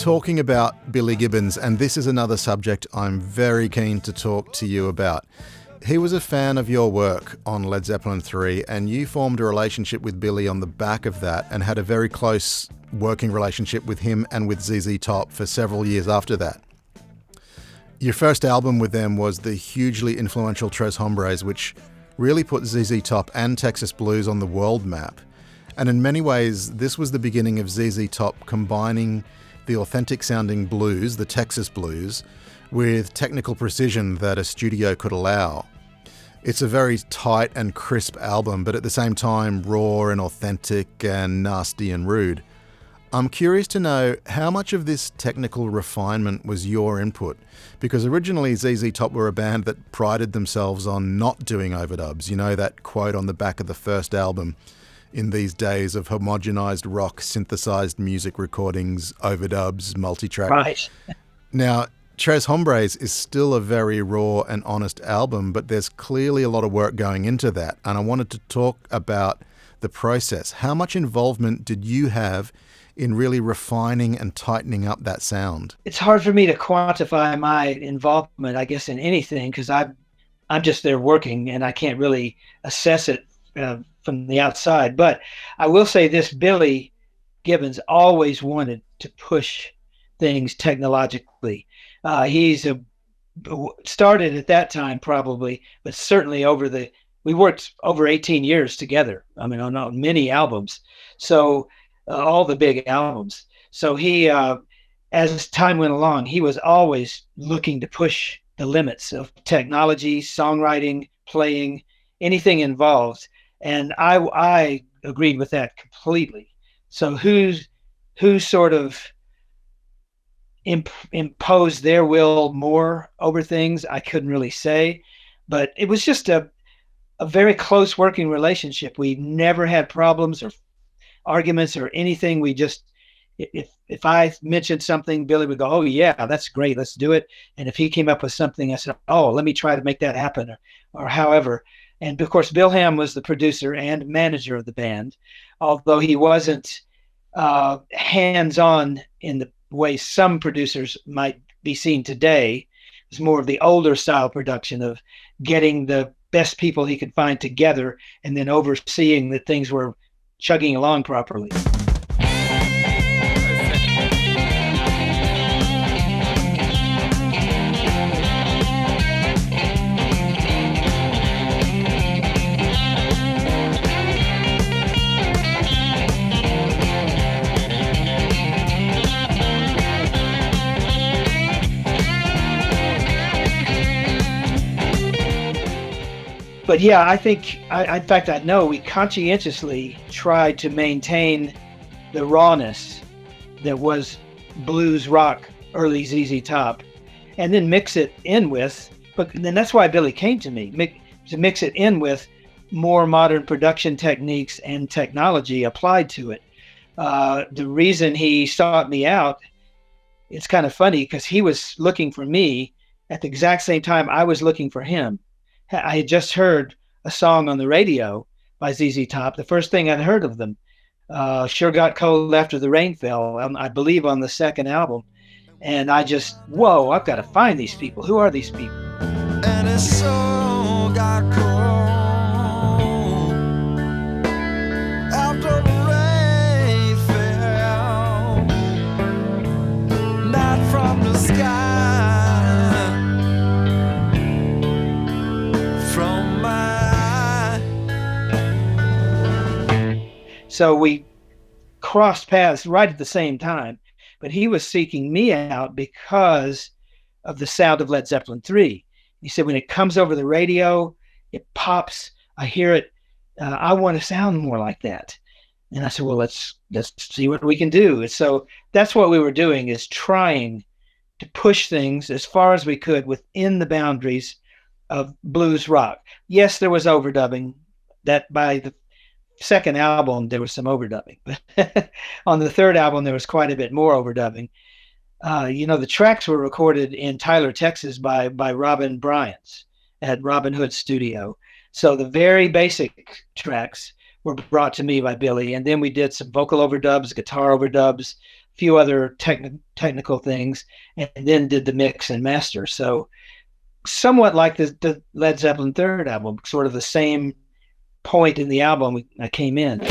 talking about Billy Gibbons, and this is another subject I'm very keen to talk to you about. He was a fan of your work on Led Zeppelin 3, and you formed a relationship with Billy on the back of that and had a very close working relationship with him and with ZZ Top for several years after that. Your first album with them was the hugely influential Tres Hombres, which really put ZZ Top and Texas blues on the world map. And in many ways, this was the beginning of ZZ Top combining the authentic sounding blues, the Texas blues, with technical precision that a studio could allow. It's a very tight and crisp album, but at the same time raw and authentic and nasty and rude. I'm curious to know how much of this technical refinement was your input, because originally ZZ Top were a band that prided themselves on not doing overdubs. You know that quote on the back of the first album, in these days of homogenized rock, synthesized music recordings, overdubs, multitrack. Right. Now, Tres Hombres is still a very raw and honest album, but there's clearly a lot of work going into that. And I wanted to talk about the process. How much involvement did you have in really refining and tightening up that sound? It's hard for me to quantify my involvement, I guess, in anything, because I'm just there working and I can't really assess it from the outside. But I will say this: Billy Gibbons always wanted to push things technologically. He's started at that time probably, but certainly we worked over 18 years together. I mean, on many albums. So all the big albums. So he, as time went along, he was always looking to push the limits of technology, songwriting, playing, anything involved. And I agreed with that completely. So who sort of imposed their will more over things, I couldn't really say, but it was just a very close working relationship. We never had problems or arguments or anything. We just, if I mentioned something, Billy would go, "Oh yeah, that's great, let's do it." And if he came up with something, I said, "Oh, let me try to make that happen," or however. And of course, Bill Ham was the producer and manager of the band, although he wasn't hands-on in the way some producers might be seen today. It was more of the older style production of getting the best people he could find together and then overseeing that things were chugging along properly. But yeah, I think, in fact, I know we conscientiously tried to maintain the rawness that was blues rock, early ZZ Top, and then mix it in with, but then that's why Billy came to me, to mix it in with more modern production techniques and technology applied to it. The reason he sought me out, it's kind of funny because he was looking for me at the exact same time I was looking for him. I had just heard a song on the radio by ZZ Top. The first thing I'd heard of them, Sure Got Cold After the Rain Fell, I believe on the second album. And I just, whoa, I've got to find these people. Who are these people? And it so got cold after the rain fell, not from the sky. So we crossed paths right at the same time, but he was seeking me out because of the sound of Led Zeppelin 3. He said, when it comes over the radio, it pops, I hear it, I want to sound more like that. And I said, well, let's see what we can do. And so that's what we were doing, is trying to push things as far as we could within the boundaries of blues rock. Yes, there was overdubbing. That by the second album, there was some overdubbing. But on the third album, there was quite a bit more overdubbing. The tracks were recorded in Tyler, Texas by Robin Bryant's at Robin Hood's studio. So the very basic tracks were brought to me by Billy. And then we did some vocal overdubs, guitar overdubs, few other technical things, and then did the mix and master. So somewhat like the Led Zeppelin third album, sort of the same point in the album I came in.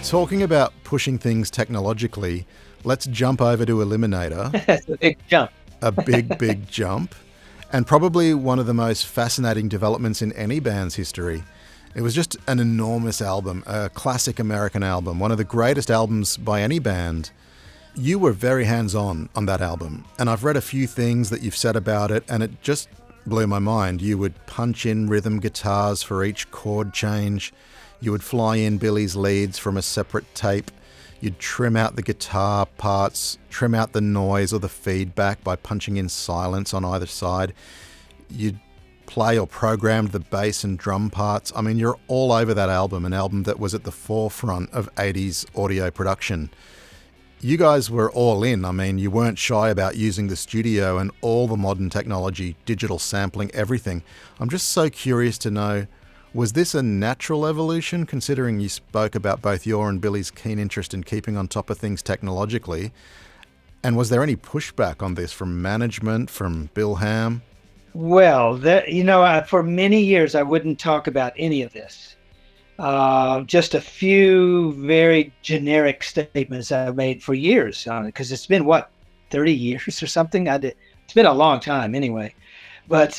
Talking about pushing things technologically, let's jump over to Eliminator. That's a big jump. A big jump. And probably one of the most fascinating developments in any band's history. It was just an enormous album, a classic American album, one of the greatest albums by any band. You were very hands-on on that album, and I've read a few things that you've said about it, and it just blew my mind. You would punch in rhythm guitars for each chord change. You would fly in Billy's leads from a separate tape. You'd trim out the guitar parts, trim out the noise or the feedback by punching in silence on either side. You'd play or program the bass and drum parts. I mean, you're all over that album, an album that was at the forefront of 80s audio production. You guys were all in. I mean, you weren't shy about using the studio and all the modern technology, digital sampling, everything. I'm just so curious to know, was this a natural evolution, considering you spoke about both your and Billy's keen interest in keeping on top of things technologically? And was there any pushback on this from management, from Bill Ham? Well, for many years, I wouldn't talk about any of this. Just a few very generic statements I've made for years on it, because it's been, 30 years or something? It's been a long time anyway. But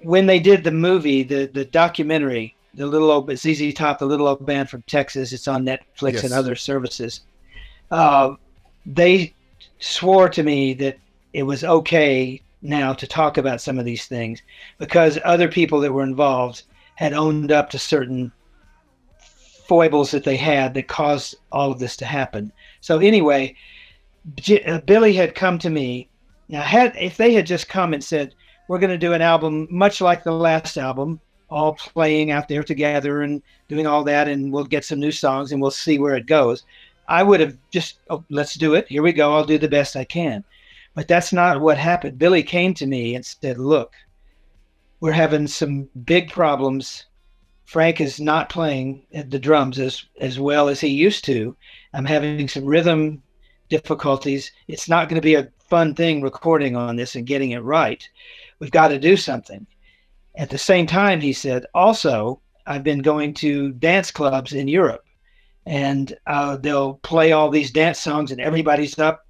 when they did the movie, the documentary, ZZ Top, the Little Old Band from Texas, it's on Netflix Yes. and other services. They swore to me that it was okay now to talk about some of these things because other people that were involved had owned up to certain foibles that they had that caused all of this to happen. So anyway, Billy had come to me. Now, if they had just come and said, we're going to do an album much like the last album, all playing out there together and doing all that, and we'll get some new songs and we'll see where it goes, I would have just, let's do it. Here we go. I'll do the best I can. But that's not what happened. Billy came to me and said, look, we're having some big problems. Frank is not playing the drums as well as he used to. I'm having some rhythm difficulties. It's not going to be a fun thing recording on this and getting it right. We've got to do something. At the same time, he said, also, I've been going to dance clubs in Europe, and they'll play all these dance songs and everybody's up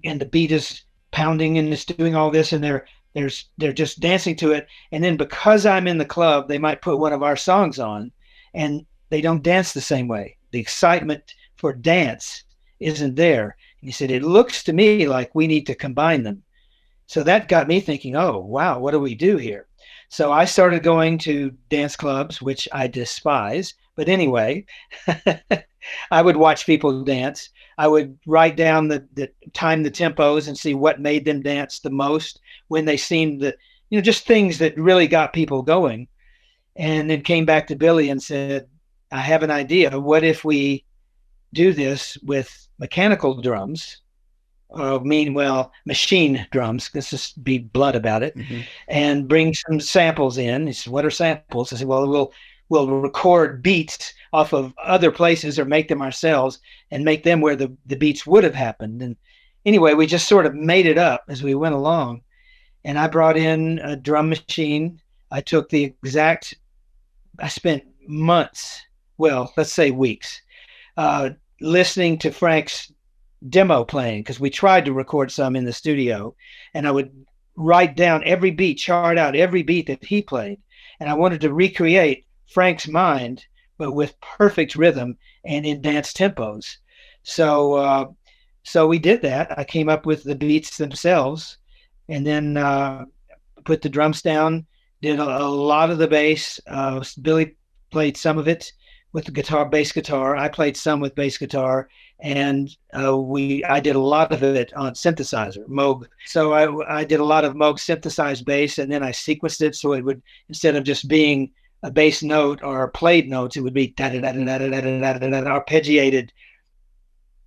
and the beat is pounding and it's doing all this and they're just dancing to it. And then because I'm in the club, they might put one of our songs on and they don't dance the same way. The excitement for dance isn't there. And he said, it looks to me like we need to combine them. So that got me thinking, oh, wow, what do we do here? So I started going to dance clubs, which I despise. But anyway, I would watch people dance. I would write down the time, the tempos, and see what made them dance the most when they seemed just things that really got people going. And then came back to Billy and said, I have an idea. What if we do this with mechanical drums? Machine drums. Let's just be blunt about it, and bring some samples in. He said, what are samples? I said, well, we'll record beats off of other places or make them ourselves and make them where the beats would have happened. And anyway, we just sort of made it up as we went along. And I brought in a drum machine. I spent months, let's say weeks, listening to Frank's demo playing, because we tried to record some in the studio, and I would write down every beat, chart out every beat that he played. And I wanted to recreate Frank's mind, but with perfect rhythm and in dance tempos. So we did that. I came up with the beats themselves, and then put the drums down. Did a lot of the bass. Billy played some of it with the bass guitar. I played some with bass guitar, and I did a lot of it on synthesizer, Moog. So I did a lot of Moog synthesized bass, and then I sequenced it so it would, instead of just being a bass note or played notes, it would be arpeggiated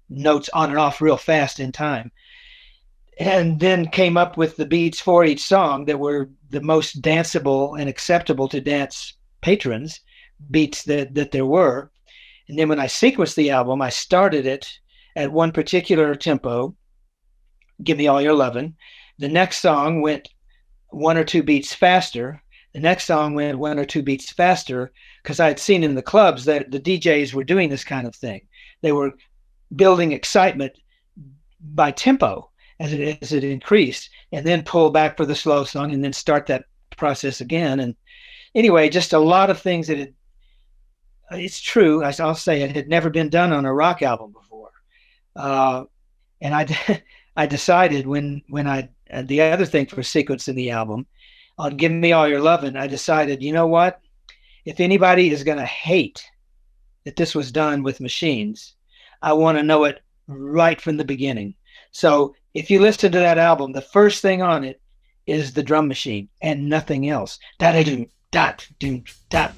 notes on and off real fast in time. And then came up with the beats for each song that were the most danceable and acceptable to dance patrons, beats that there were. And then when I sequenced the album, I started it at one particular tempo, Give Me All Your Lovin'. The next song went one or two beats faster. The next song went one or two beats faster, because I had seen in the clubs that the DJs were doing this kind of thing. They were building excitement by tempo as it increased, and then pull back for the slow song, and then start that process again. And anyway, just a lot of things that it's true, I'll say it had never been done on a rock album before. And I decided when the other thing for sequencing the album on Give Me All Your Lovin', I decided, you know what? If anybody is going to hate that this was done with machines, I want to know it right from the beginning. So if you listen to that album, the first thing on it is the drum machine and nothing else. Da-da-doom, da-doom, da.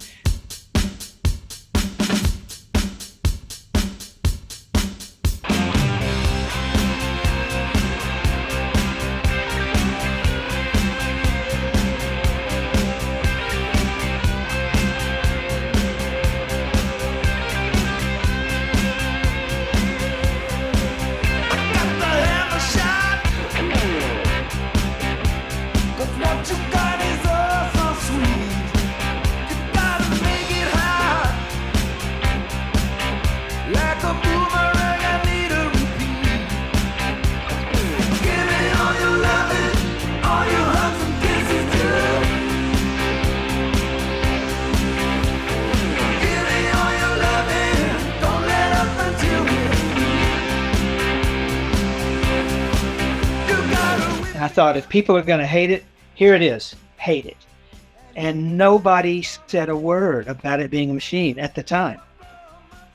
I thought, if people are going to hate it, here it is, hate it. And nobody said a word about it being a machine at the time.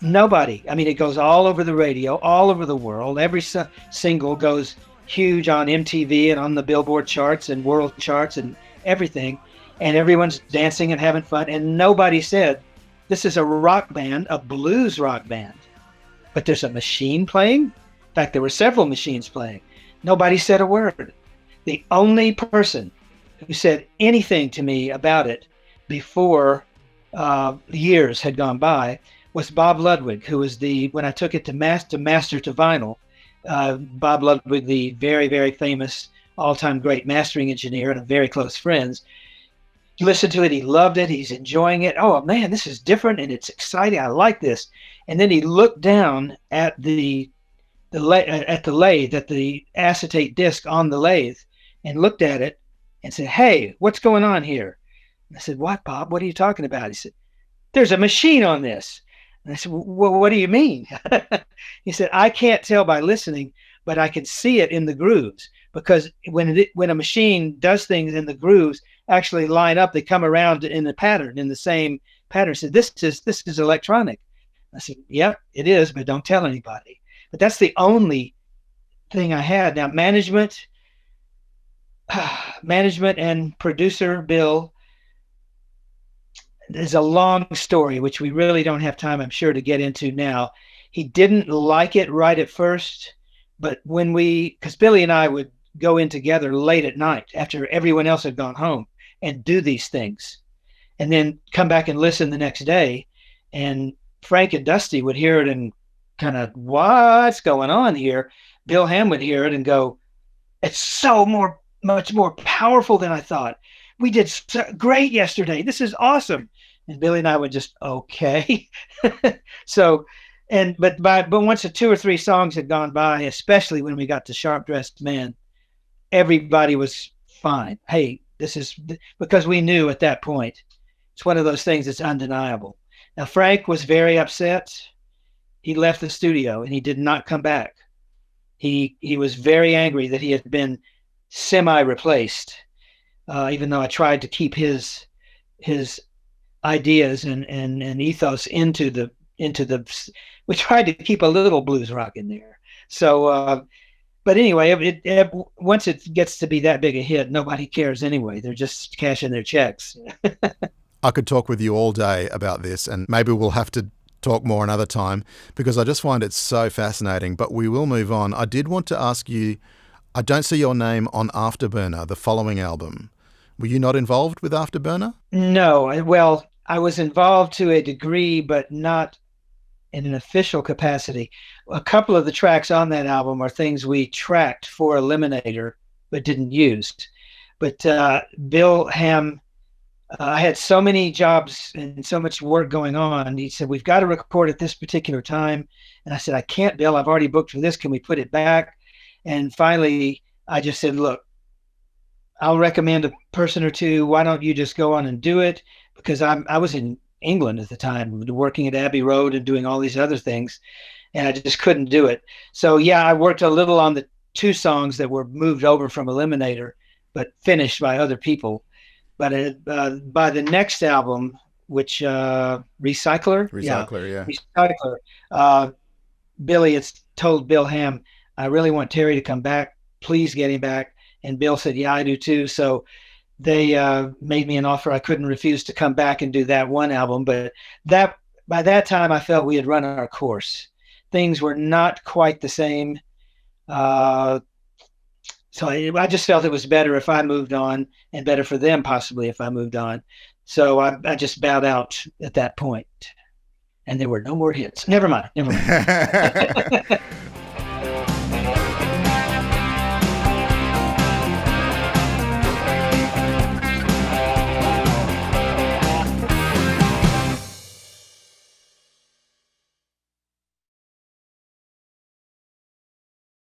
Nobody. I mean, it goes all over the radio, all over the world. Every single goes huge on MTV and on the Billboard charts and world charts and everything. And everyone's dancing and having fun. And nobody said, this is a rock band, a blues rock band. But there's a machine playing? In fact, there were several machines playing. Nobody said a word. The only person who said anything to me about it before years had gone by was Bob Ludwig, who was when I took it to master to vinyl. Bob Ludwig, the very, very famous all-time great mastering engineer and very close friends. He listened to it, he loved it, he's enjoying it. Oh man, this is different and it's exciting. I like this. And then he looked down at the lathe, at the acetate disc on the lathe, and looked at it and said, "Hey, what's going on here?" And I said, "What, Bob? What are you talking about?" He said, "There's a machine on this." And I said, "Well, what do you mean?" He said, "I can't tell by listening, but I can see it in the grooves, because when a machine does things in the grooves actually line up, they come around in the pattern, in the same pattern." He said, this is electronic." I said, "Yeah, it is, but don't tell anybody." But that's the only thing I had. Now, management and producer Bill is a long story, which we really don't have time, I'm sure, to get into now. He didn't like it right at first, but because Billy and I would go in together late at night after everyone else had gone home and do these things, and then come back and listen the next day, and Frank and Dusty would hear it and kind of, what's going on here? Bill Ham would hear it and go, "It's much more powerful than I thought. We did great yesterday. This is awesome." And Billy and I would just, okay. So, but once the 2 or 3 songs had gone by, especially when we got to Sharp Dressed Man, everybody was fine. Hey, this is, because we knew at that point, it's one of those things that's undeniable. Now, Frank was very upset. he left the studio and he did not come back. He was very angry that he had been semi-replaced, even though I tried to keep his ideas and ethos into the we tried to keep a little blues rock in there. So but anyway, once it gets to be that big a hit, nobody cares anyway. They're just cashing their checks. I could talk with you all day about this, and maybe we'll have to talk more another time because I just find it so fascinating, but we will move on. I did want to ask you, I don't see your name on Afterburner, the following album. Were you not involved with Afterburner? No, well, I was involved to a degree, but not in an official capacity. A couple of the tracks on that album are things we tracked for Eliminator, but didn't use. But Bill Ham, I had so many jobs and so much work going on. He said, we've got to record at this particular time. And I said, I can't, Bill. I've already booked for this. Can we put it back? And finally, I just said, look, I'll recommend a person or two. Why don't you just go on and do it? Because I was in England at the time, working at Abbey Road and doing all these other things, and I just couldn't do it. So yeah, I worked a little on the 2 songs that were moved over from Eliminator, but finished by other people. But by the next album, which Recycler, Billy had told Bill Ham, I really want Terry to come back. Please get him back. And Bill said, yeah, I do too. So they made me an offer I couldn't refuse to come back and do that one album. But by that time, I felt we had run our course. Things were not quite the same. So I just felt it was better if I moved on, and better for them possibly if I moved on. So I just bowed out at that point. And there were no more hits. Never mind.